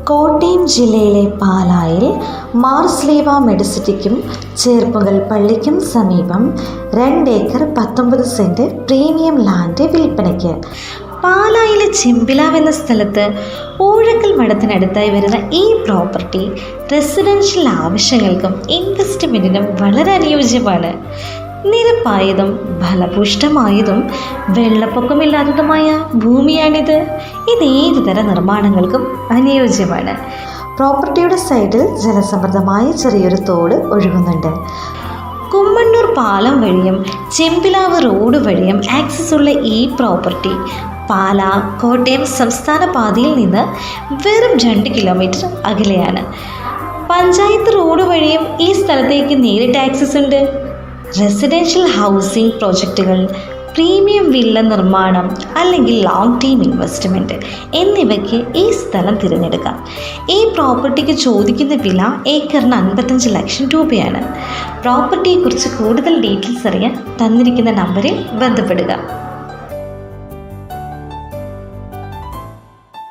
കോട്ടയം ജില്ലയിലെ പാലായിൽ മാർസ്ലീവ മെഡിസിറ്റിക്കും ചേർപ്പുങ്കൽ പള്ളിക്കും സമീപം 2 ഏക്കർ 19 സെൻറ്റ് പ്രീമിയം ലാൻഡ് വിൽപ്പനയ്ക്ക്. പാലായിലെ ചെമ്പിലാവ് എന്ന സ്ഥലത്ത് ഊഴക്കൽ മഠത്തിനടുത്തായി വരുന്ന ഈ പ്രോപ്പർട്ടി റെസിഡൻഷ്യൽ ആവശ്യങ്ങൾക്കും ഇൻവെസ്റ്റ്മെൻറ്റിനും വളരെ അനുയോജ്യമാണ്. നിരപ്പായതും ഫലപുഷ്ടമായതും വെള്ളപ്പൊക്കമില്ലാത്തതുമായ ഭൂമിയാണിത്. ഇത് ഏതു തരം നിർമ്മാണങ്ങൾക്കും അനുയോജ്യമാണ്. പ്രോപ്പർട്ടിയുടെ സൈഡിൽ ജലസമൃദ്ധമായ ചെറിയൊരു തോട് ഒഴുകുന്നുണ്ട്. കുമ്മണ്ണൂർ പാലം വഴിയും ചെമ്പിലാവ് റോഡ് വഴിയും ആക്സസ് ഉള്ള ഈ പ്രോപ്പർട്ടി പാലാ കോട്ടയം സംസ്ഥാന പാതയിൽ നിന്ന് വെറും 2 കിലോമീറ്റർ അകലെയാണ്. പഞ്ചായത്ത് റോഡ് വഴിയും ഈ സ്ഥലത്തേക്ക് നേരിട്ട് ആക്സസ് ഉണ്ട്. റെസിഡൻഷ്യൽ ഹൗസിംഗ് പ്രോജക്റ്റുകൾ, പ്രീമിയം വില്ല നിർമ്മാണം അല്ലെങ്കിൽ ലോങ് ടൈം ഇൻവെസ്റ്റ്മെൻറ്റ് എന്നിവയ്ക്ക് ഈ സ്ഥലം തിരഞ്ഞെടുക്കാം. ഈ പ്രോപ്പർട്ടിക്ക് ചോദിക്കുന്ന വില ഏക്കറിന് 55 ലക്ഷം രൂപയാണ്. പ്രോപ്പർട്ടിയെക്കുറിച്ച് കൂടുതൽ ഡീറ്റെയിൽസ് അറിയാൻ തന്നിരിക്കുന്ന നമ്പറിൽ ബന്ധപ്പെടുക.